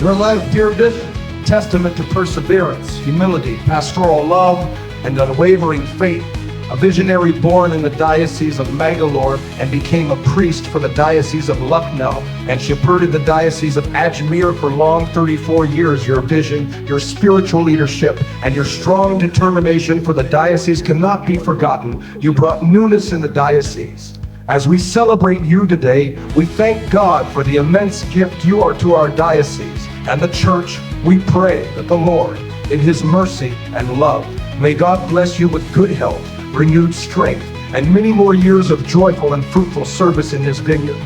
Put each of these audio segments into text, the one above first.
Your life, dear Bishop, testament to perseverance, humility, pastoral love, and unwavering faith. A visionary born in the Diocese of Mangalore and became a priest for the Diocese of Lucknow and shepherded the Diocese of Ajmer for long 34 years. Your vision, your spiritual leadership, and your strong determination for the diocese cannot be forgotten. You brought newness in the diocese. As we celebrate you today, we thank God for the immense gift you are to our diocese and the Church. We pray that the Lord, in His mercy and love, may God bless you with good health, renewed strength, and many more years of joyful and fruitful service in His vineyard.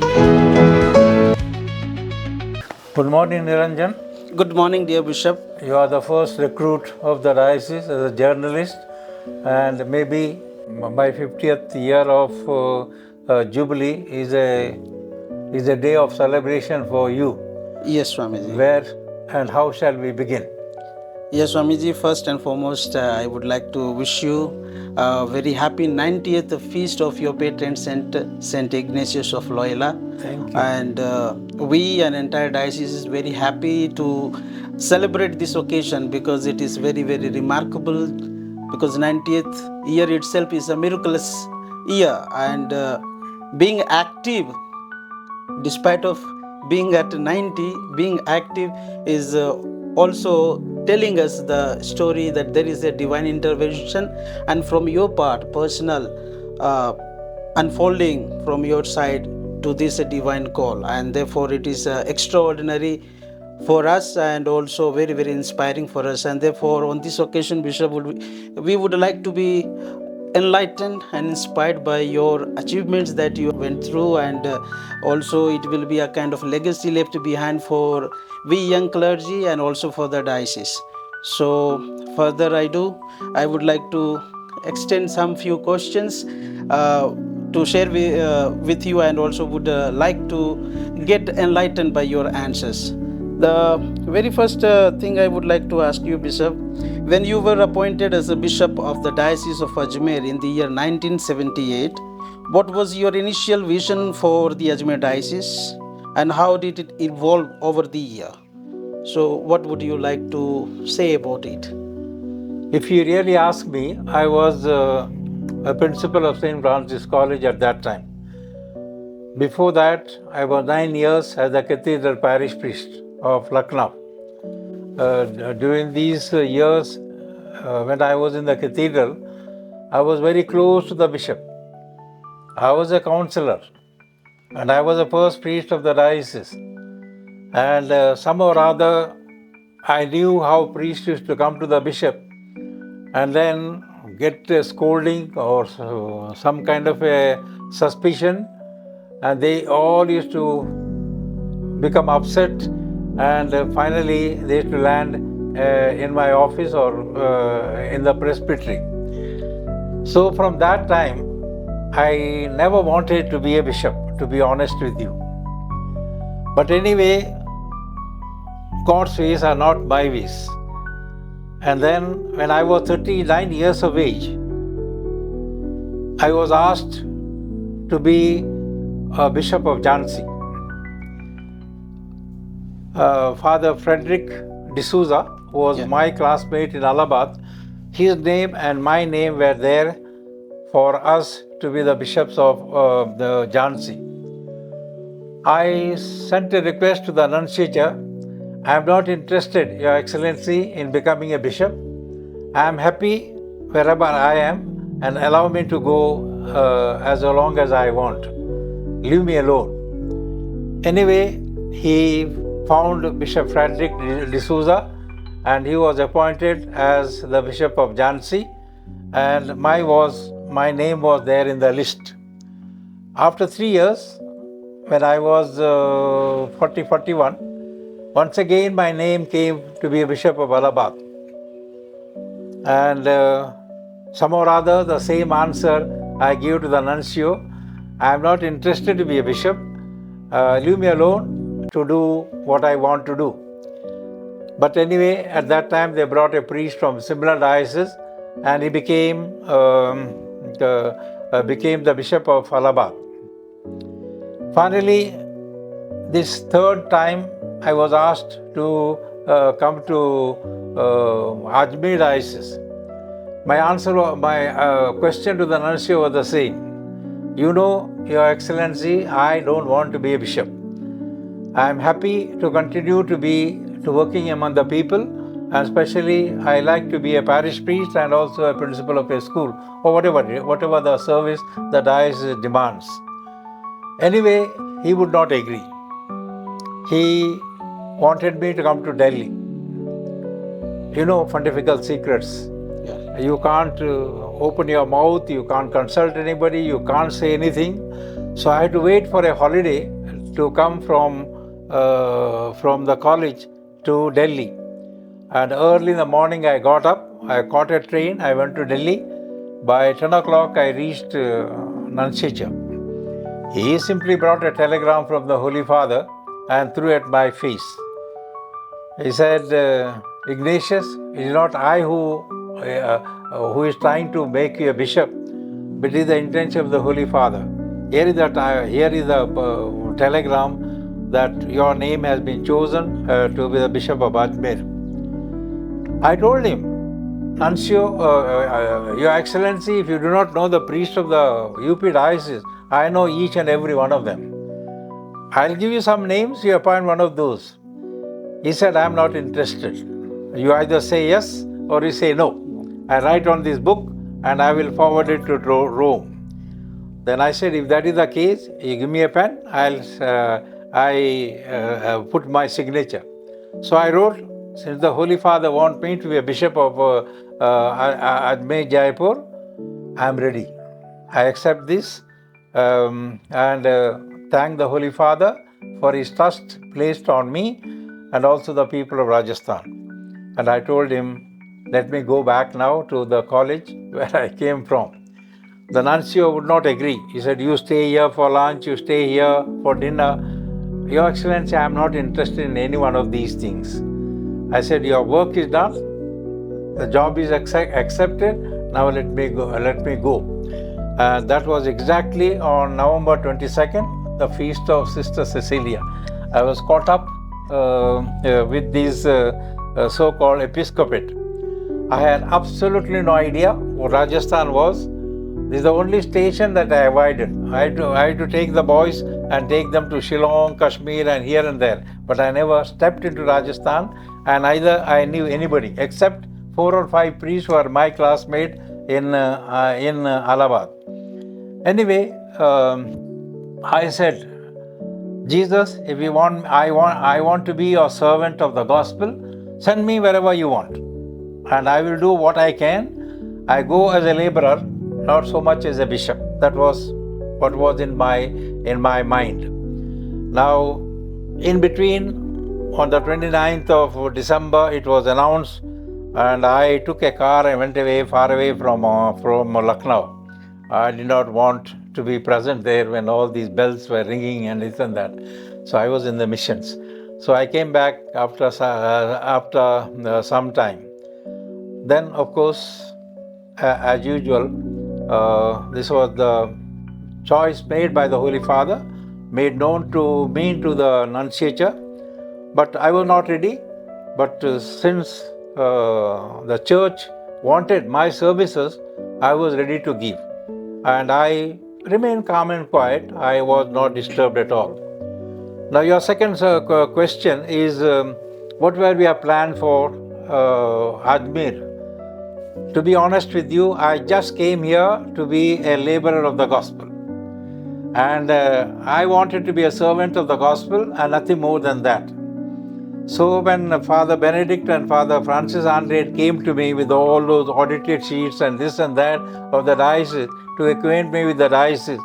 Good morning, Niranjan. Good morning, dear Bishop. You are the first recruit of the diocese as a journalist, and maybe my 50th year of Jubilee is a day of celebration for you. Yes, Swamiji. Where and how shall we begin? Yes, Swamiji, first and foremost, I would like to wish you a very happy 90th feast of your patron Saint Ignatius of Loyola. Thank you. And we and entire diocese is very happy to celebrate this occasion because it is very, very remarkable, because 90th year itself is a miraculous year, and being active, despite of being at 90, being active is also telling us the story that there is a divine intervention, and from your part, personal unfolding from your side to this divine call, and therefore it is extraordinary for us and also very, very inspiring for us. And therefore on this occasion, Bishop, we would like to be enlightened and inspired by your achievements that you went through, and also it will be a kind of legacy left behind for we young clergy and also for the diocese. So further I would like to extend some few questions to share with you, and also would like to get enlightened by your answers. The very first thing I would like to ask you, Bishop, when you were appointed as a Bishop of the Diocese of Ajmer in the year 1978, what was your initial vision for the Ajmer Diocese, and how did it evolve over the year? So what would you like to say about it? If you really ask me, I was a principal of St. Francis College at that time. Before that, I was 9 years as a cathedral parish priest of Lucknow. During these years, when I was in the cathedral, I was very close to the bishop. I was a counselor, and I was the first priest of the diocese. And somehow or other, I knew how priests used to come to the bishop and then get a scolding or some kind of a suspicion, and they all used to become upset, and finally they used to land in my office or in the presbytery. So from that time, I never wanted to be a bishop, to be honest with you. But anyway, God's ways are not my ways. And then when I was 39 years of age, I was asked to be a Bishop of Jhansi. Father Frederick D'Souza, who was my classmate in Allahabad, his name and my name were there for us to be the bishops of the Jhansi. I sent a request to the Nunciature. I am not interested, Your Excellency, in becoming a bishop. I am happy wherever I am, and allow me to go as long as I want. Leave me alone. Anyway, he found Bishop Frederick D'Souza, and he was appointed as the Bishop of Jhansi, and my name was there in the list. After 3 years, when I was 41, once again my name came to be a Bishop of Allahabad. And somehow or other, the same answer I gave to the nuncio: I am not interested to be a bishop. Leave me alone to do what I want to do. But anyway, at that time they brought a priest from similar diocese, and he became the Bishop of Allahabad. Finally, This third time I was asked to come to Ajmer diocese. My question to the nuncio was the same. You know, Your Excellency, I don't want to be a bishop. I am happy to continue to working among the people, and especially I like to be a parish priest and also a principal of a school, or whatever the service the diocese demands. Anyway, he would not agree. He wanted me to come to Delhi. You know, pontifical secrets. Yeah. You can't open your mouth, you can't consult anybody, you can't say anything. So I had to wait for a holiday to come from the college to Delhi. And early in the morning I got up, I caught a train, I went to Delhi. By 10 o'clock I reached Nunciature. He simply brought a telegram from the Holy Father and threw at my face. He said, Ignatius, it is not I who is trying to make you a bishop, but it is the intention of the Holy Father. Here is the telegram that your name has been chosen to be the Bishop of Ajmer. I told him, Nuncio, Your Excellency, if you do not know the priest of the UP diocese, I know each and every one of them. I'll give you some names, you appoint one of those. He said, I am not interested. You either say yes or you say no. I write on this book and I will forward it to Rome. Then I said, if that is the case, you give me a pen, I put my signature. So I wrote, since the Holy Father wants me to be a bishop of Ajmer, Jaipur, I am ready. I accept this and thank the Holy Father for his trust placed on me and also the people of Rajasthan. And I told him, let me go back now to the college where I came from. The nuncio would not agree. He said, you stay here for lunch, you stay here for dinner. Your Excellency, I am not interested in any one of these things. I said, your work is done, the job is accepted, now let me go. That was exactly on November 22nd, the feast of Sister Cecilia. I was caught up with these so-called Episcopate. I had absolutely no idea what Rajasthan was. This is the only station that I avoided. I had to take the boys and take them to Shillong, Kashmir and here and there. But I never stepped into Rajasthan and neither I knew anybody except 4 or 5 priests who are my classmates in Allahabad. Anyway, I said, Jesus, if you want, I want to be your servant of the gospel. Send me wherever you want, and I will do what I can. I go as a laborer, not so much as a bishop. That was what was in my mind. Now, in between, on the 29th of December, it was announced, and I took a car and went away, far away from Lucknow. I did not want to be present there when all these bells were ringing and this and that. So I was in the missions. So I came back after some time. Then, of course, as usual, this was the choice made by the Holy Father, made known to me to the nunciature. But I was not ready. But since the church wanted my services, I was ready to give. And I remained calm and quiet. I was not disturbed at all. Now, your second question is, what were we planned for Ajmer? To be honest with you, I just came here to be a laborer of the gospel. And I wanted to be a servant of the gospel and nothing more than that. So when Father Benedict and Father Francis Andre came to me with all those audited sheets and this and that of the diocese to acquaint me with the diocese,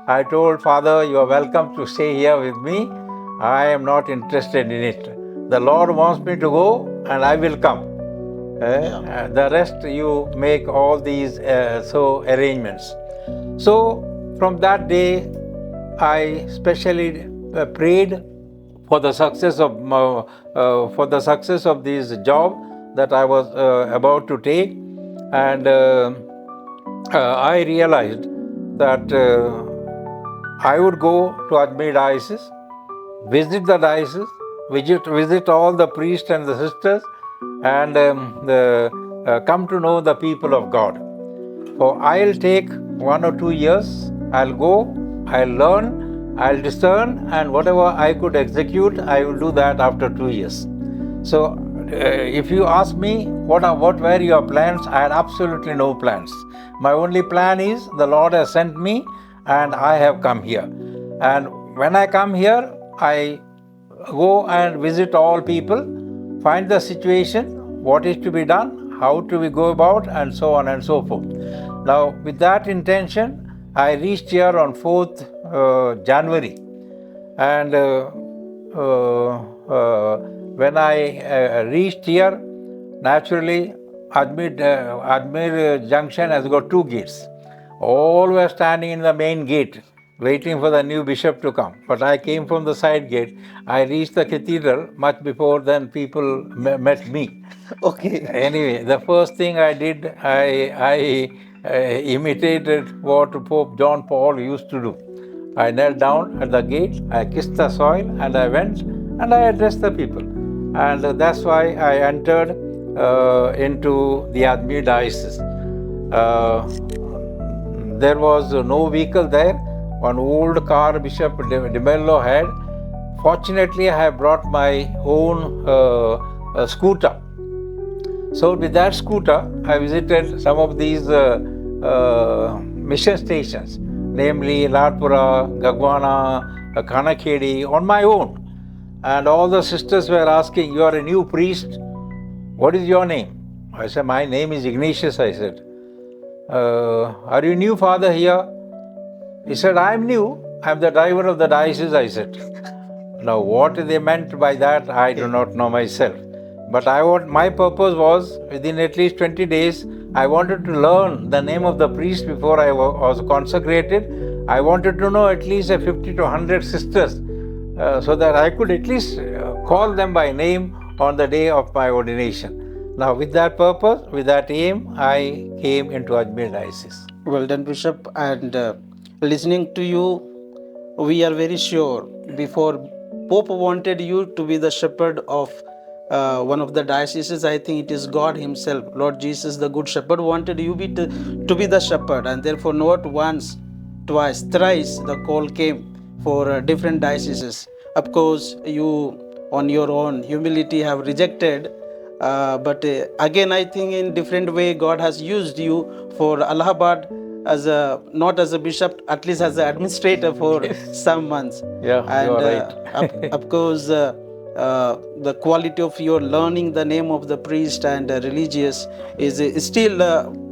I told Father, you are welcome to stay here with me. I am not interested in it. The Lord wants me to go and I will come. The rest you make all these arrangements. So from that day, I specially prayed for the success of this job that I was about to take, and I realized that I would go to Ajmer diocese. visit the diocese, visit all the priests and the sisters, and come to know the people of God. So I'll take 1 or 2 years, I'll go, I'll learn, I'll discern, and whatever I could execute, I will do that after 2 years. So if you ask me what were your plans, I had absolutely no plans. My only plan is the Lord has sent me and I have come here. And when I come here, I go and visit all people, find the situation, what is to be done, how do we go about, and so on and so forth. Now, with that intention, I reached here on 4th January, and when I reached here, naturally, Ajmer Junction has got 2 gates. All were standing in the main gate, waiting for the new bishop to come. But I came from the side gate. I reached the cathedral much before then people met me. Okay. Anyway, the first thing I did, I imitated what Pope John Paul used to do. I knelt down at the gate, I kissed the soil, and I went and I addressed the people. And that's why I entered into the Ajmer diocese. There was no vehicle there. One old car Bishop De Mello had. Fortunately, I have brought my own scooter. So with that scooter, I visited some of these mission stations, namely Ladpura, Gagwana, Kanakhedi, on my own. And all the sisters were asking, "You are a new priest? What is your name?" I said, "My name is Ignatius," I said. "Are you new, Father, here?" He said, "I'm new. I'm the driver of the diocese," I said. Now, what they meant by that, I do not know myself. But my purpose was, within at least 20 days, I wanted to learn the name of the priest before I was consecrated. I wanted to know at least 50 to 100 sisters, so that I could at least call them by name on the day of my ordination. Now, with that purpose, with that aim, I came into Ajmer diocese. Well done, Bishop. And listening to you, we are very sure before Pope wanted you to be the shepherd of one of the dioceses, I think it is God Himself, Lord Jesus, the Good Shepherd, wanted you to be the shepherd, and therefore not once, twice, thrice the call came for different dioceses. Of course, you on your own humility have rejected, but again, I think in different way God has used you for Allahabad as not as a bishop, at least as an administrator for some months. Yeah, And you are right. of course, the quality of your learning the name of the priest and religious is still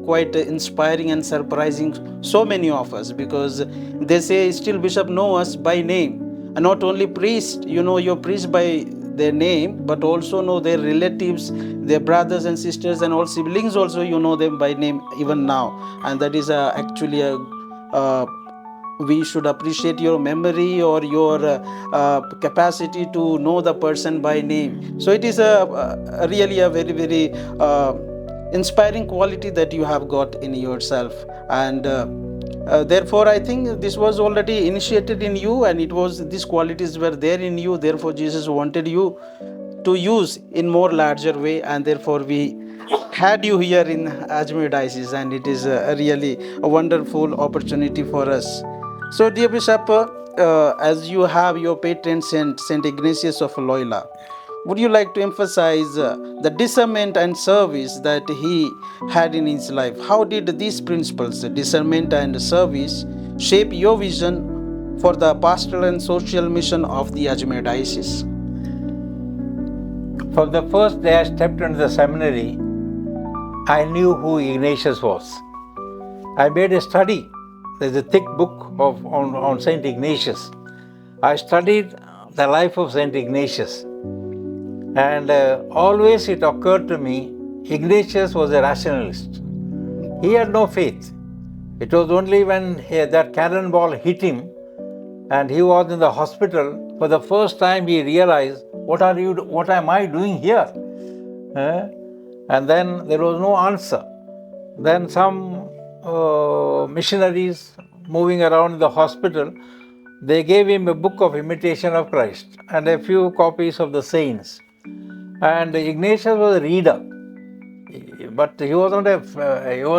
quite inspiring and surprising so many of us, because they say still bishop know us by name, and not only priest, you know your priest by their name, but also know their relatives, their brothers and sisters and all siblings also, you know them by name even now. And that is actually a we should appreciate your memory or your capacity to know the person by name. So it is really a very, very inspiring quality that you have got in yourself. And therefore, I think this was already initiated in you, and it was these qualities were there in you. Therefore, Jesus wanted you to use in more larger way, and therefore we had you here in Ajmer diocese, and it is really a wonderful opportunity for us. So, dear Bishop, as you have your patron saint, Saint Ignatius of Loyola, would you like to emphasize the discernment and service that he had in his life? How did these principles, discernment and service, shape your vision for the pastoral and social mission of the Ajmer diocese? From the first day I stepped into the seminary, I knew who Ignatius was. I made a study. There's a thick book on Saint Ignatius. I studied the life of Saint Ignatius. And always it occurred to me, Ignatius was a rationalist. He had no faith. It was only when that cannonball hit him and he was in the hospital, for the first time he realized, what am I doing here? And then there was no answer. Then some missionaries moving around the hospital they gave him a book of imitation of Christ and a few copies of the saints. And Ignatius was a reader, but he was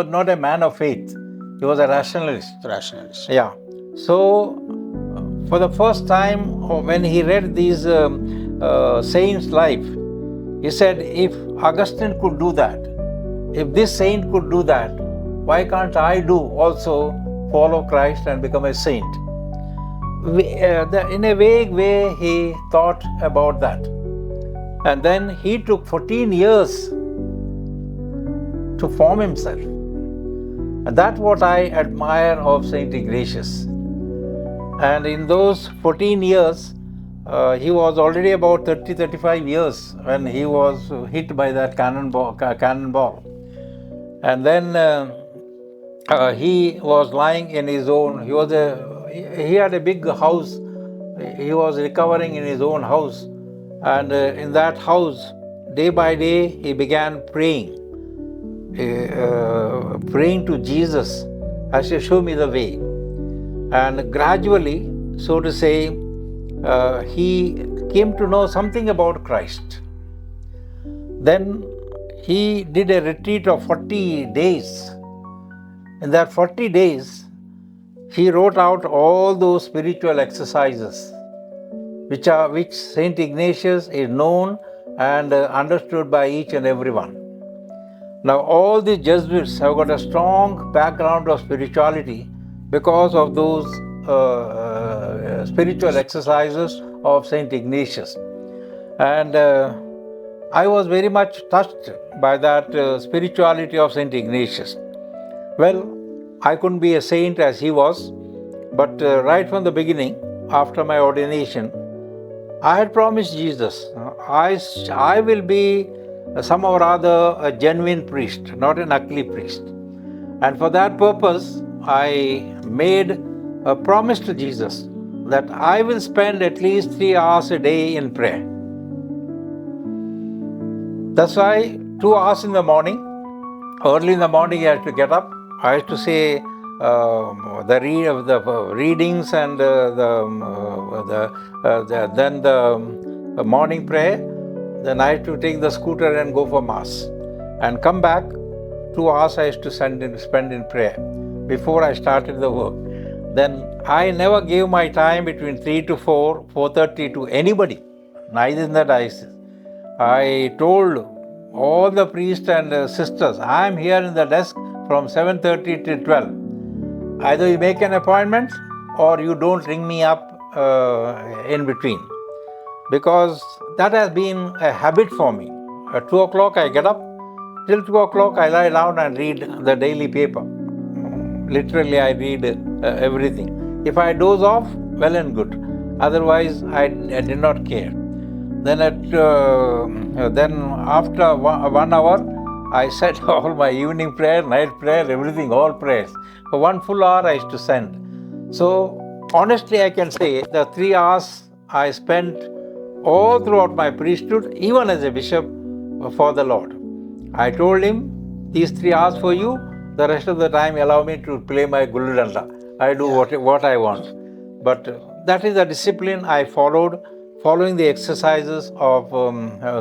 not a man of faith. He was a rationalist. Rationalist. Yeah. So, for the first time, when he read these saints' life, he said, if Augustine could do that, if this saint could do that, why can't I do also follow Christ and become a saint? In a vague way, he thought about that. And then he took 14 years to form himself. And that's what I admire of Saint Ignatius. And in those 14 years, he was already about 35 years when he was hit by that cannonball. And then he was lying in his own, he had a big house. He was recovering in his own house. And in that house, day by day, he began praying to Jesus as to show me the way. And gradually, so to say, he came to know something about Christ. Then he did a retreat of 40 days. In that 40 days, he wrote out all those spiritual exercises which Saint Ignatius is known and understood by each and everyone. Now, all the Jesuits have got a strong background of spirituality because of those spiritual exercises of Saint Ignatius. And I was very much touched by that spirituality of Saint Ignatius. Well, I couldn't be a saint as he was, but right from the beginning, after my ordination, I had promised Jesus, I will be somehow or other a genuine priest, not an ugly priest. And for that purpose, I made a promise to Jesus that I will spend at least 3 hours a day in prayer. That's why 2 hours in the morning, early in the morning I had to get up. I used to say the readings and then the morning prayer. Then I had to take the scooter and go for mass and come back. 2 hours I used to spend in prayer before I started the work. Then I never gave my time between 3 to 4, 4:30 to anybody, neither in the diocese. I told all the priests and sisters, I am here in the desk from 7:30 till 12. Either you make an appointment or you don't ring me up in between. Because that has been a habit for me. At 2 o'clock I get up, till 2 o'clock I lie down and read the daily paper. Literally I read everything. If I doze off, well and good. Otherwise I did not care. Then after 1 hour, I said all my evening prayer, night prayer, everything, all prayers. For 1 full hour I used to send. So honestly I can say the 3 hours I spent all throughout my priesthood, even as a bishop, for the Lord. I told him, these 3 hours for you, the rest of the time allow me to play my gulludanda. I do what I want. But that is the discipline I followed, following the exercises of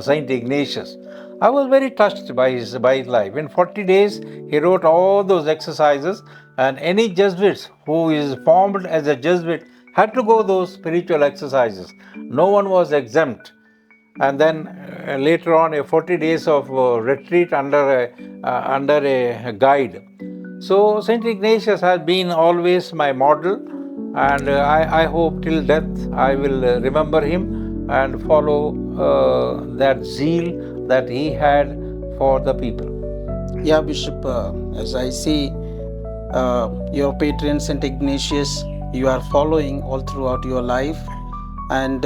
Saint Ignatius. I was very touched by his life. In 40 days, he wrote all those exercises, and any Jesuit who is formed as a Jesuit had to go those spiritual exercises. No one was exempt. And then later on, 40 days of retreat under a guide. So Saint Ignatius has been always my model, and I hope till death I will remember him and follow that zeal that he had for the people. Yeah, Bishop, as I see your patron Saint Ignatius, you are following all throughout your life, and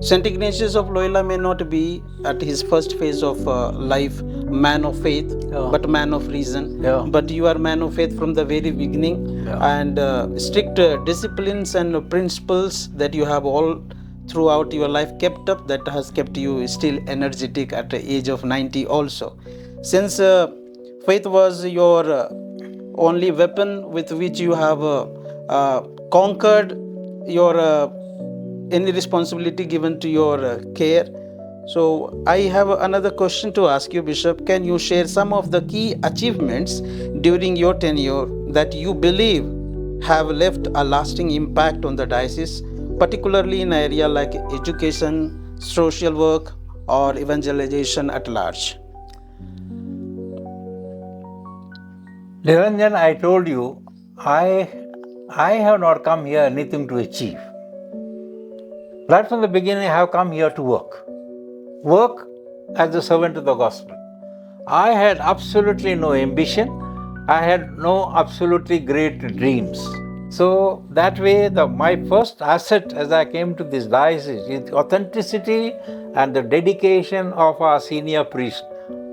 Saint Ignatius of Loyola may not be at his first phase of life man of faith, but man of reason. But you are man of faith from the very beginning, and strict disciplines and principles that you have all throughout your life kept up, that has kept you still energetic at the age of 90 also. Since faith was your only weapon with which you have conquered your any responsibility given to your care. So I have another question to ask you, Bishop. Can you share some of the key achievements during your tenure that you believe have left a lasting impact on the diocese, particularly in an area like education, social work, or evangelization at large? Niranjan, I told you, I have not come here anything to achieve. Right from the beginning, I have come here to work. Work as a servant of the gospel. I had absolutely no ambition. I had no absolutely great dreams. So that way, my first asset as I came to this diocese is the authenticity and the dedication of our senior priest,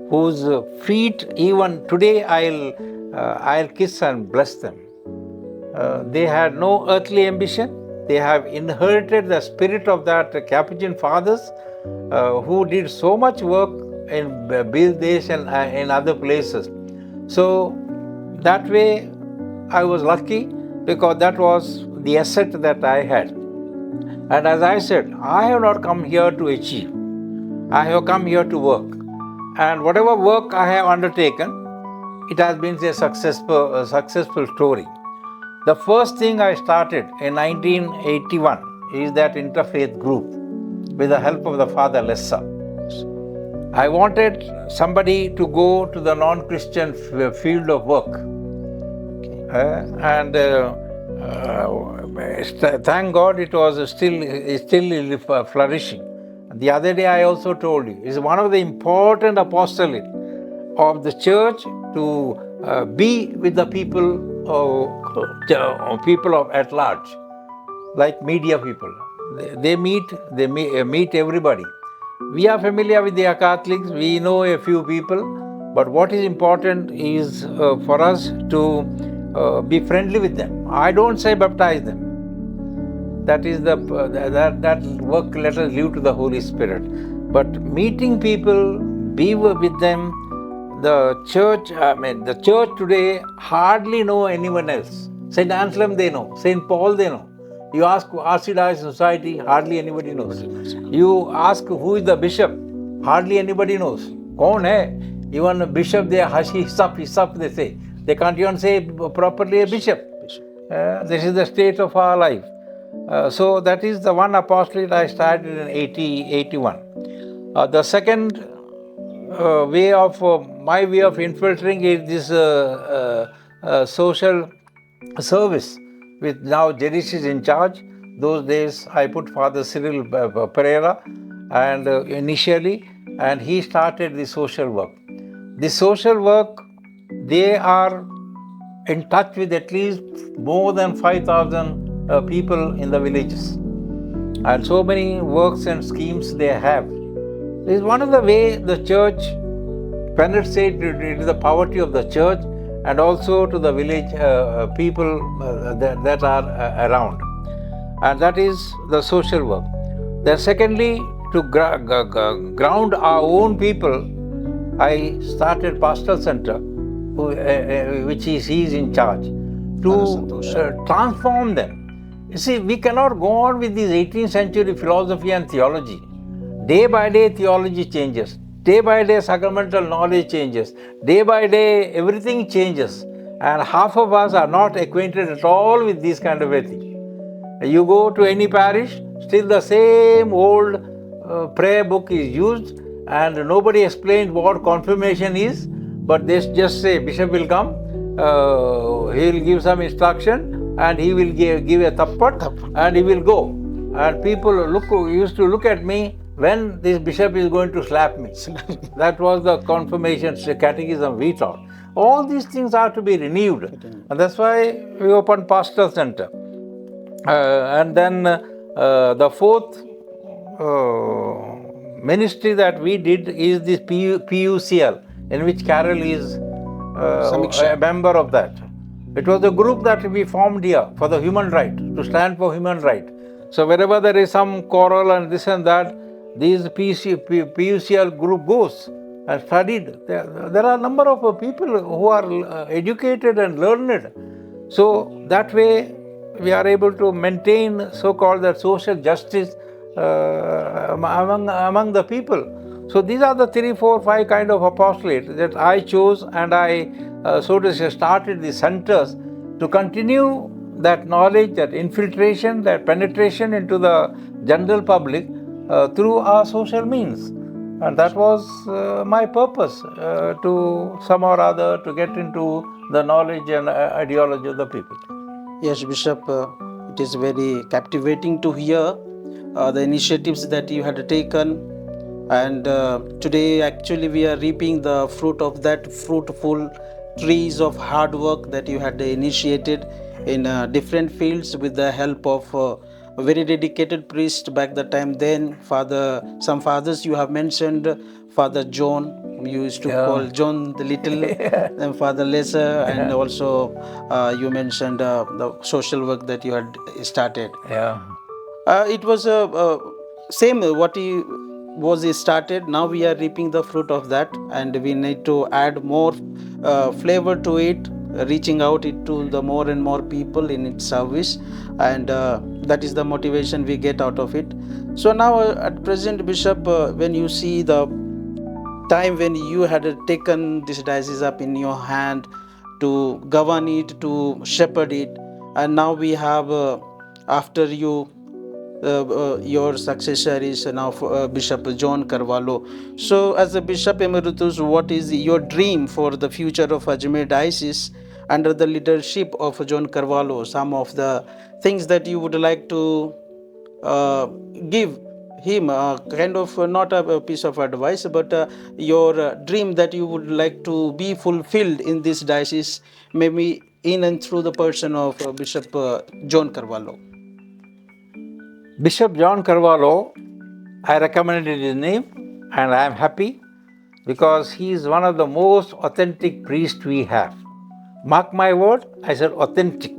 whose feet even today I'll kiss and bless them. They had no earthly ambition. They have inherited the spirit of that Capuchin fathers who did so much work in Bangladesh and in other places. So that way I was lucky because that was the asset that I had. And as I said, I have not come here to achieve. I have come here to work. And whatever work I have undertaken, it has been a successful story. The first thing I started in 1981 is that interfaith group with the help of the Father Lessa. I wanted somebody to go to the non-Christian field of work. Thank God it was still flourishing. The other day I also told you, it's one of the important apostolate of the church to be with the people at large, like media people. They meet everybody. We are familiar with the Catholics, we know a few people, but what is important is for us to be friendly with them. I don't say baptize them. That is that work let us leave to the Holy Spirit. But meeting people, be with them. The church today hardly know anyone else. St. Anselm they know, St. Paul they know. You ask Archdiocese Society, hardly anybody knows. You ask who is the bishop, hardly anybody knows. Kaun hai? Even a bishop, they hisap, they say. They can't even say properly a bishop. This is the state of our life. So that is the one apostolate I started in 81. The second my way of infiltrating is this social service with now Jerish is in charge. Those days I put Father Cyril Pereira and initially, and he started the social work. The social work, they are in touch with at least more than 5,000 people in the villages. And so many works and schemes they have. This is one of the way the church penetrates into the poverty of the church and also to the village people that are around. And that is the social work. Then secondly, to ground our own people, I started Pastoral Center, which he is in charge, to transform them. You see, we cannot go on with this 18th century philosophy and theology. Day by day, theology changes. Day by day, sacramental knowledge changes. Day by day, everything changes. And half of us are not acquainted at all with this kind of a thing. You go to any parish, still the same old prayer book is used, and nobody explains what confirmation is, but they just say, Bishop will come, he will give some instruction, and he will give a tappat, and he will go. And people used to look at me when this bishop is going to slap me. That was the confirmation catechism we taught. All these things are to be renewed. And that's why we opened Pastoral Center. And then the fourth ministry that we did is this PUCL, in which Carol is a member of that. It was a group that we formed here for the human right, to stand for human right. So wherever there is some quarrel and this and that, this PUCL group goes and studied. There are a number of people who are educated and learned. So that way we are able to maintain so-called that social justice among the people. So these are the 3, 4, 5 kind of apostolate that I chose, and I, so to say, started the centers to continue that knowledge, that infiltration, that penetration into the general public through our social means. And that was my purpose, to some or other to get into the knowledge and ideology of the people. Yes, Bishop, it is very captivating to hear the initiatives that you had taken. And today, actually, we are reaping the fruit of that fruitful trees of hard work that you had initiated in different fields with the help of a very dedicated priest back the time. Then, some fathers you have mentioned, Father John, you used to call John the Little, and Father Lesser, and also you mentioned the social work that you had started. It was same what he was started. Now we are reaping the fruit of that, and we need to add more flavor to it, reaching out it to the more and more people in its service, and that is the motivation we get out of it. So now at present, Bishop, when you see the time when you had taken this diocese up in your hand to govern it, to shepherd it, and now we have after you your successor is now Bishop John Carvalho. So as a Bishop Emeritus, what is your dream for the future of Ajmer Diocese under the leadership of John Carvalho? Some of the things that you would like to give him, kind of not a piece of advice, but your dream that you would like to be fulfilled in this diocese, maybe in and through the person of Bishop John Carvalho. Bishop John Carvalho, I recommended his name, and I am happy because he is one of the most authentic priests we have. Mark my word, I said authentic.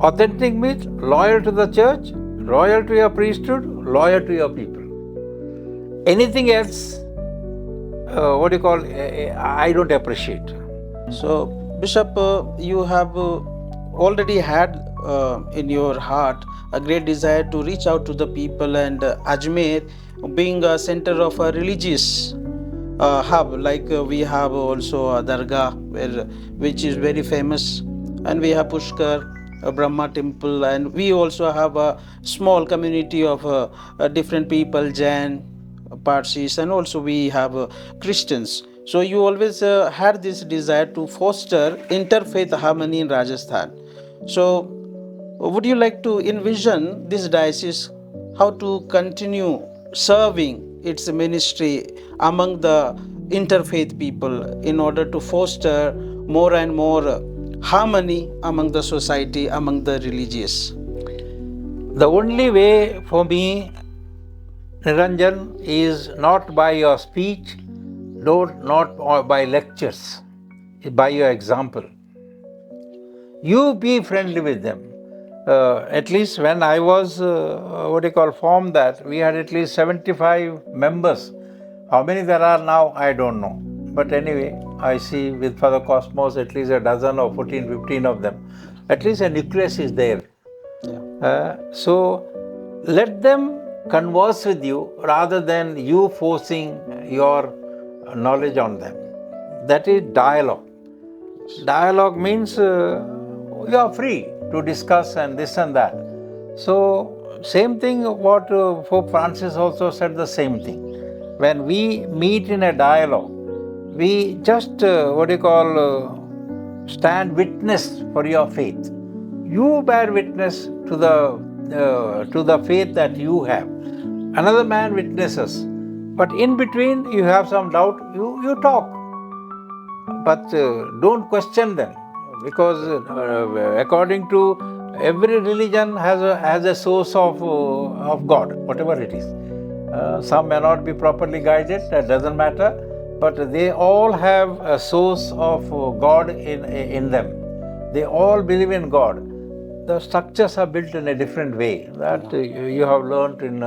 Authentic means loyal to the church, loyal to your priesthood, loyal to your people. Anything else, I don't appreciate. So, Bishop, you have already had in your heart a great desire to reach out to the people, and Ajmer being a center of a religious hub, like we have also a Dargah, which is very famous, and we have Pushkar, a Brahma temple, and we also have a small community of different people, Jain, Parsis, and also we have Christians. So you always had this desire to foster interfaith harmony in Rajasthan. So would you like to envision this diocese, how to continue serving its ministry among the interfaith people in order to foster more and more harmony among the society, among the religious? The only way for me, Niranjan, is not by your speech, not by lectures, by your example. You be friendly with them. At least when I was, formed that, we had at least 75 members. How many there are now, I don't know. But anyway, I see with Father Cosmos at least a dozen or 14, 15 of them. At least a nucleus is there. So let them converse with you rather than you forcing your knowledge on them. That is dialogue. Dialogue means you are free to discuss and this and that. So same thing what Pope Francis also said, the same thing. When we meet in a dialogue, we just stand witness for your faith. You bear witness to the faith that you have. Another man witnesses, but in between you have some doubt. You talk, but don't question them, because according to every religion has a source of God, whatever it is. Some may not be properly guided, that doesn't matter, but they all have a source of God in them. They all believe in God. The structures are built in a different way that you have learnt in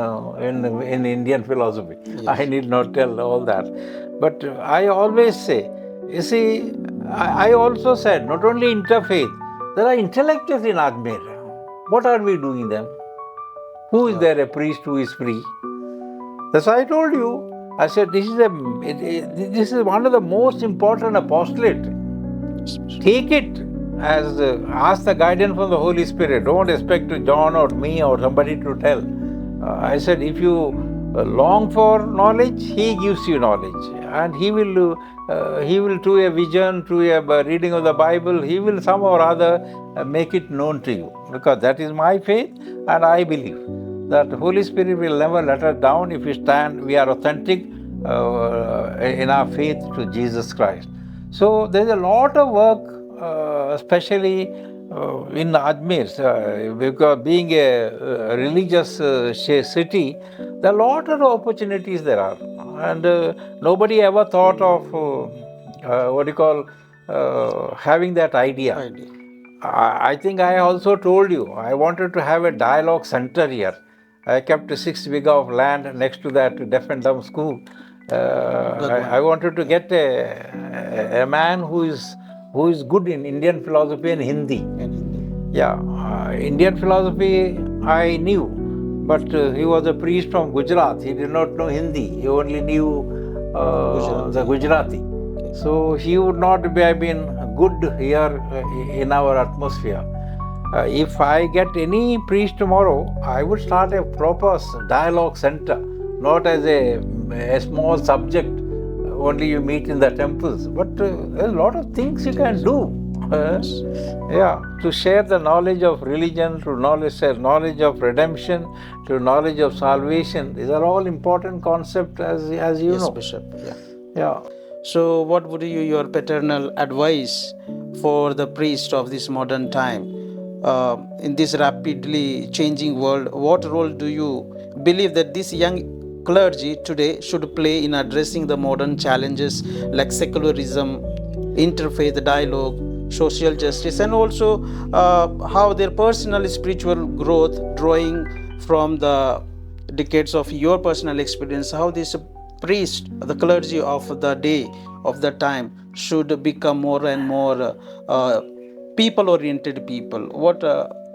Indian philosophy. Yes. I need not tell all that. But I always say, you see, I also said, not only interfaith, there are intellectuals in Ajmer. What are we doing then? Who is there a priest who is free? That's why I told you. I said this is one of the most important apostolate. Take it as ask the guidance from the Holy Spirit. Don't expect John or me or somebody to tell. I said if you long for knowledge, He gives you knowledge, and He will through a vision, through a reading of the Bible, He will somehow or other make it known to you. Because that is my faith, and I believe that the Holy Spirit will never let us down if we are authentic in our faith to Jesus Christ. So there is a lot of work, especially in Ajmer, because being a religious city, there are a lot of opportunities there are. And nobody ever thought of having that idea. I think I also told you, I wanted to have a dialogue center here. I kept 6 acres of land next to that deaf and dumb school. I wanted to get a man who is good in Indian philosophy and Hindi. Indian philosophy I knew, but he was a priest from Gujarat. He did not know Hindi. He only knew the Gujarati. So he would not have been good here in our atmosphere. If I get any priest tomorrow, I would start a proper dialogue center, not as a small subject only you meet in the temples, but there's a lot of things you can do. To share the knowledge of religion, to knowledge of redemption, to knowledge of salvation. These are all important concepts, as you know. Yes, Bishop. So, what would be your paternal advice for the priest of this modern time? In this rapidly changing world, what role do you believe that this young clergy today should play in addressing the modern challenges like secularism, interfaith dialogue, social justice, and also how their personal spiritual growth, drawing from the decades of your personal experience, how this priest, the clergy of the day, of the time, should become more and more people-oriented people? What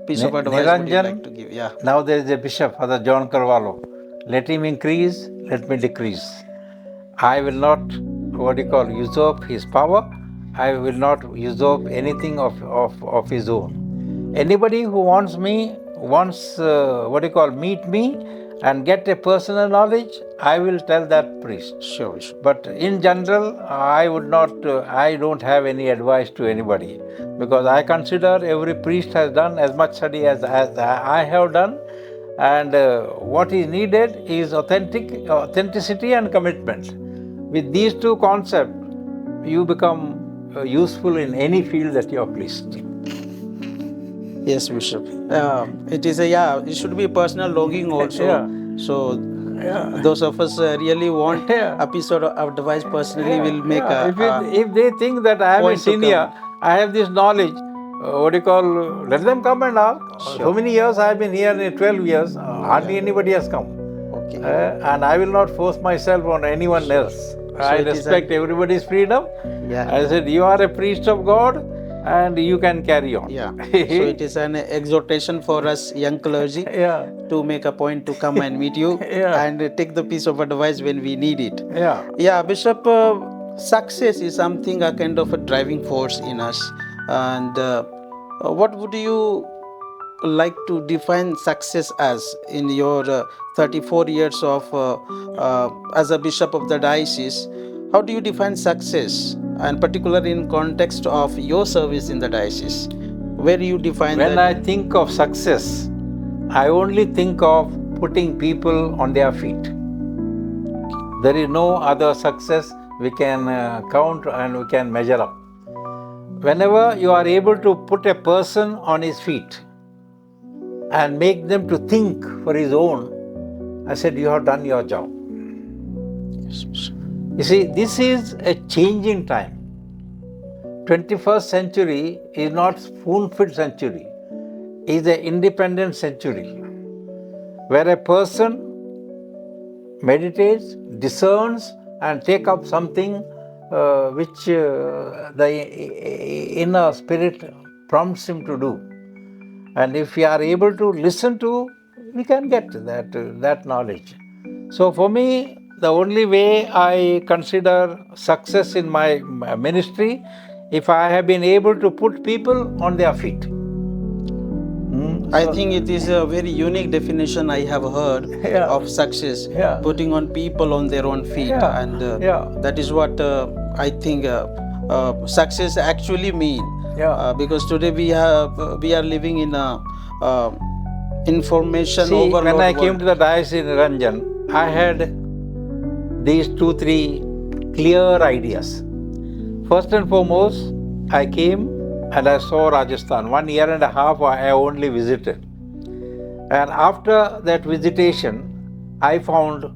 piece of advice Niranjan, would you like to give? Now there is a bishop, Father John Carvalho. Let him increase, let me decrease. I will not, usurp his power. I will not usurp anything of his own. Anybody who wants meet me and get a personal knowledge, I will tell that priest. Sure. But in general, I don't have any advice to anybody, because I consider every priest has done as much study as I have done, and what is needed is authenticity and commitment. With these two concepts, you become useful in any field that you are placed. Yes, Bishop. It should be personal longing also. So, those of us really want a piece of advice personally will make if they think that I am a senior, I have this knowledge, let them come and ask. Sure. So many years I have been here, 12 years, hardly anybody has come. Okay. And I will not force myself on anyone else. I respect everybody's freedom. I said, you are a priest of God, and you can carry on. So it is an exhortation for us young clergy to make a point to come and meet you and take the piece of advice when we need it. Bishop, success is something, a kind of a driving force in us. And what would you like to define success as in your 34 years of as a bishop of the diocese? How do you define success, and particularly in context of your service in the diocese? Where do you define When I think of success, I only think of putting people on their feet. There is no other success we can count and we can measure up. Whenever you are able to put a person on his feet and make them to think for his own, I said, you have done your job. You see, this is a changing time. 21st century is not spoon-fed century. It is an independent century where a person meditates, discerns, and take up something which the inner spirit prompts him to do. And if we are able to listen to, we can get that knowledge. So for me, the only way I consider success in my ministry, if I have been able to put people on their feet. I think it is a very unique definition I have heard Yeah. of success, Yeah. putting on people on their own feet, Yeah. and Yeah. that is what I think success actually mean. Yeah. Because today we are living in a information See, overload when I world. came to the diocese in Niranjan, I had these 2-3 clear ideas. First and foremost, I came and I saw Rajasthan. 1.5 years I only visited. And after that visitation, I found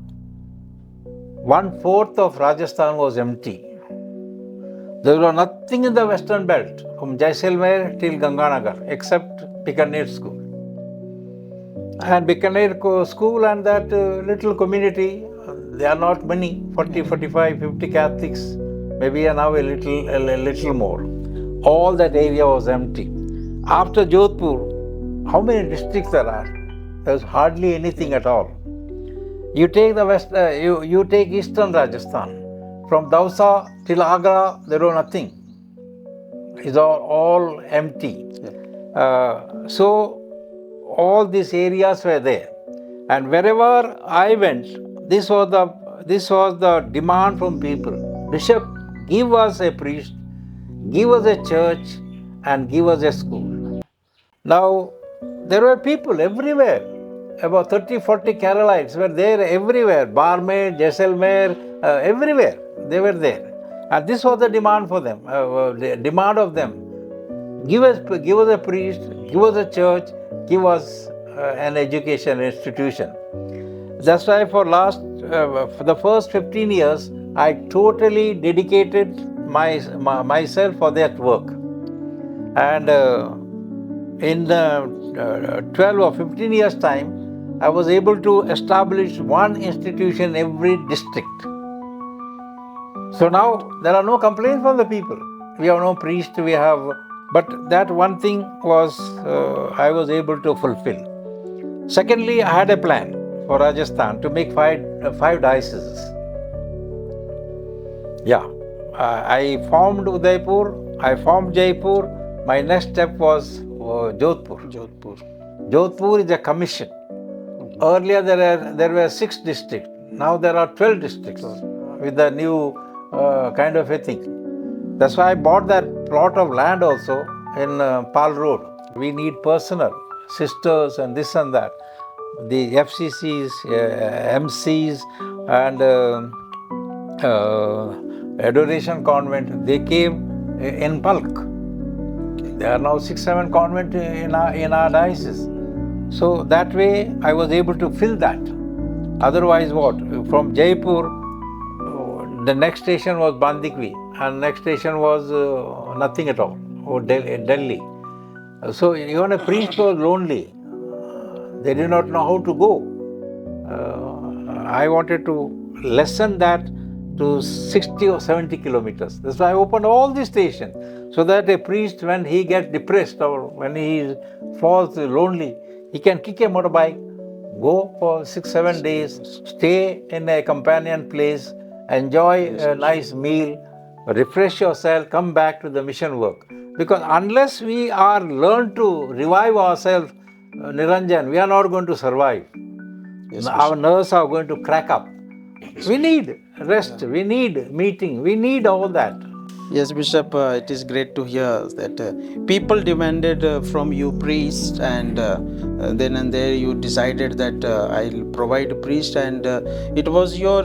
1/4 of Rajasthan was empty. There was nothing in the western belt, from Jaisalmer till Ganganagar, except Bikaner school. And Bikaner school and that little community, they are not many, 40, 45, 50 Catholics, maybe now a little more. All that area was empty. After Jaipur, how many districts there are? There's hardly anything at all. You take the west, you take eastern Rajasthan. From Dausa till Agrar, there was nothing. It's all empty. So all these areas were there, and wherever I went, this was the demand from people. Bishop, give us a priest, give us a church, and give us a school. Now, there were people everywhere. About 30-40 Carolites were there everywhere. Barmer, Jaisalmer, everywhere. They were there. And this was the demand for them, the demand of them. Give us a priest, give us a church, give us an education institution. That's why for the first 15 years, I totally dedicated myself for that work. And in 12 or 15 years' time, I was able to establish one institution in every district. So now there are no complaints from the people. We have no priest, but that one thing was I was able to fulfill. Secondly, I had a plan for Rajasthan to make five dioceses. Yeah, I formed Udaipur, I formed Jaipur. My next step was Jodhpur. Jodhpur is a commission. Earlier there were 6 districts. Now there are 12 districts with the new kind of a thing. That's why I bought that plot of land also in Pal Road. We need personnel, sisters and this and that. The FCCs, MCs and Adoration Convent, they came in bulk. There are now 6-7 convents in our diocese. So that way I was able to fill that. Otherwise what? From Jaipur, the next station was Bandikvi and next station was nothing at all, or Delhi. So even a priest was lonely. They did not know how to go. I wanted to lessen that to 60 or 70 kilometers. That's why I opened all these stations, so that a priest, when he gets depressed or when he falls lonely, he can kick a motorbike, go for 6-7 days, stay in a companion place, enjoy a nice meal, refresh yourself, come back to the mission work. Because unless we are learned to revive ourselves, Niranjan, we are not going to survive. Yes, our nerves are going to crack up. We need rest, we need meeting, we need all that. Yes, Bishop, it is great to hear that people demanded from you priest, and then and there you decided that I'll provide a priest, and it was your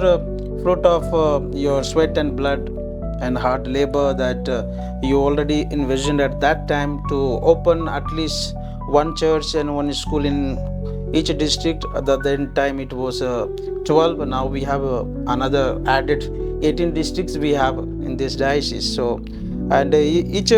fruit of your sweat and blood and hard labor that you already envisioned at that time to open at least one church and one school in each district. At that time it was 12. Now we have another added 18 districts we have in this diocese. So, and each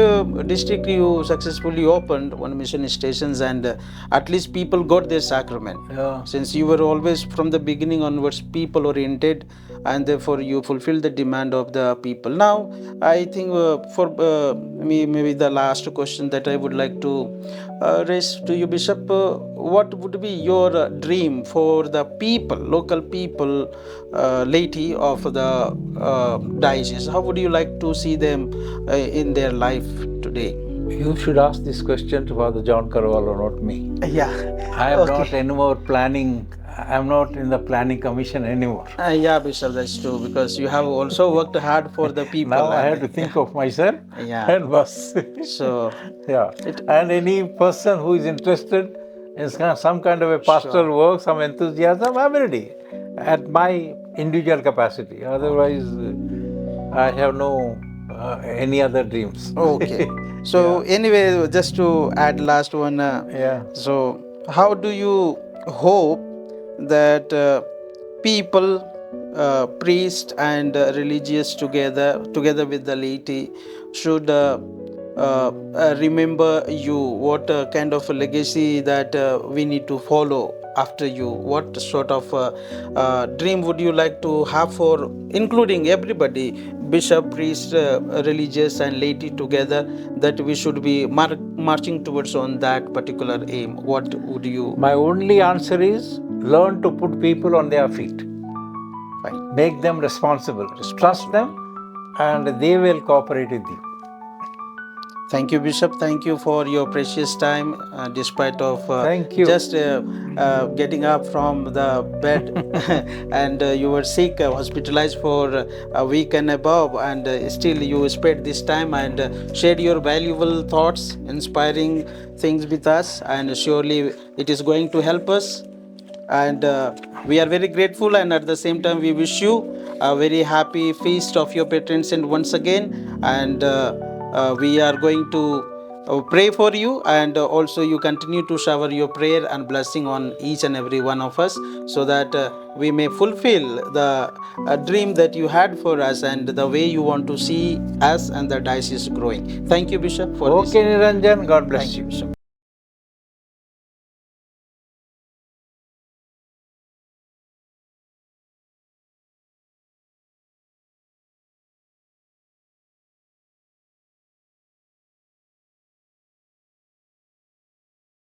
district you successfully opened one mission stations, and at least people got their sacrament. Yeah. Since you were always from the beginning onwards people oriented, and therefore you fulfill the demand of the people. Now, I think for me, maybe the last question that I would like to raise to you, Bishop, what would be your dream for the people, local people, laity of the diocese? How would you like to see them in their life today? You should ask this question to Father John Carvalho, not me. Yeah. I am not anymore planning. I am not in the planning commission anymore. Yeah, Bishop, that's true, because you have also worked hard for the people. Now I have to think of myself and bus. So, yeah. And any person who is interested in some kind of a pastoral work, some enthusiasm, I'm ready at my individual capacity. Otherwise, I have no any other dreams. Okay. So anyway, just to add last one. So how do you hope that people, priest and religious together with the laity should remember you? What kind of a legacy that we need to follow after you? What sort of dream would you like to have for including everybody, bishop, priest, religious and laity together, that we should be marching towards on that particular aim? What would you? My only answer is learn to put people on their feet. Fine. Make them responsible. Trust them and they will cooperate with you. Thank you, Bishop. Thank you for your precious time, despite of Thank you. just getting up from the bed and you were sick, hospitalized for a week and above, and still you spared this time and shared your valuable thoughts, inspiring things with us, and surely it is going to help us. And we are very grateful, and at the same time we wish you a very happy feast of your patron saint once again, and we are going to pray for you, and also you continue to shower your prayer and blessing on each and every one of us, so that we may fulfill the dream that you had for us and the way you want to see us and the diocese growing. Thank you, Bishop, for this. Okay, Niranjan, God bless Thank you, Bishop.